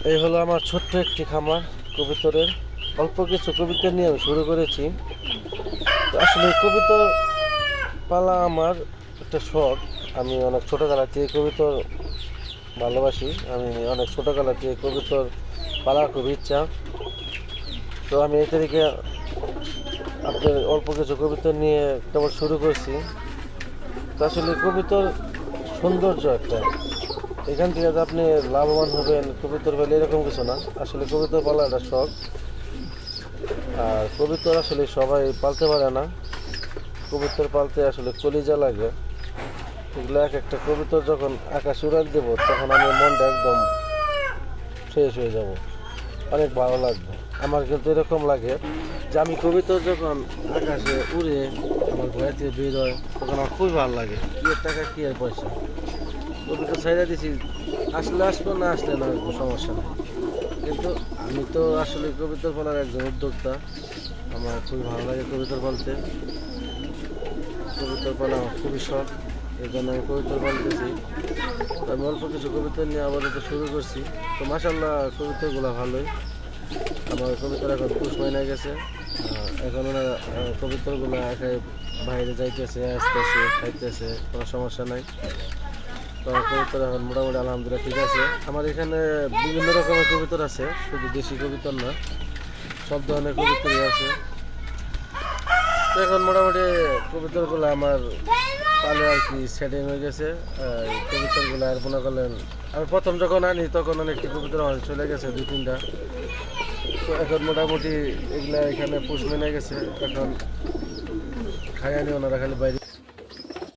এই হলো আমার ছোট্ট একটি খামার কবুতরের। অল্প কিছু কবুতর নিয়ে আমি শুরু করেছি। তো আসলে কবুতর পালা আমার একটা শখ। আমি অনেক ছোটোবেলা থেকে কবুতর ভালোবাসি। আমি অনেক ছোটোবেলা থেকে কবুতর পালার খুব ইচ্ছা। তো আমি এই তারিখে আপনার অল্প কিছু কবুতর নিয়ে কেবল শুরু করছি। তো আসলে কবুতর সৌন্দর্য একটা, এখান থেকে যে আপনি লাভবান হবেন কবুতর পেলে এরকম কিছু না। আসলে কবুতর পালা একটা শখ। আর কবুতর আসলে সবাই পালতে পারে না। কবুতর পালতে আসলে কলিজা লাগে। এগুলো এক একটা কবুতর যখন আকাশে উড়াল দেবো তখন আমার মনটা একদম ফ্রেশ হয়ে যাব, অনেক ভালো লাগবে। আমার কিন্তু এরকম লাগে যে আমি কবুতর যখন আকাশে উড়ে আমার ঘর থেকে বের হয় তখন আমার খুবই ভালো লাগে। কি এর টাকা কি আর পয়সা, কবুতর ছাইড়া দিছি, আসলে আসবো না আসলে না, কোনো সমস্যা নেই। কিন্তু আমি তো আসলে কবুতর পালার একজন উদ্যোক্তা। আমার খুবই ভালো লাগে কবুতর পালতে। কবুতর পালা আমার খুবই শখ, এই জন্য আমি কবুতর পালতেছি। তো আমি অল্প কিছু কবুতর নিয়ে আপাতত শুরু করছি। তো মাসাল্লাহ কবুতরগুলো ভালোই। আমার কবুতর এখন পুষ মাইনে গেছে। এখন ওনারা কবুতরগুলো একাই বাইরে যাইতেছে, আসতেছে, খাইতেছে, কোনো সমস্যা নাই। তো কবুতর এখন মোটামুটি আলহামদুলিল্লাহ ঠিক আছে। আমার এখানে বিভিন্ন রকমের কবুতর আছে, শুধু দেশি কবুতর না, সব ধরনের কবুতরই আছে। তো এখন মোটামুটি কবুতরগুলো আমার পালে আর কি সেটিং হয়ে গেছে। কবুতরগুলো আর মনে করলেন আমি প্রথম যখন আনি তখন অনেকটি কবুতর আমার চলে গেছে, 2-3টা। তো এখন মোটামুটি এগুলা এখানে পুষ মেনে গেছে। এখন খাই আনি ওনারা খালি বাইরে।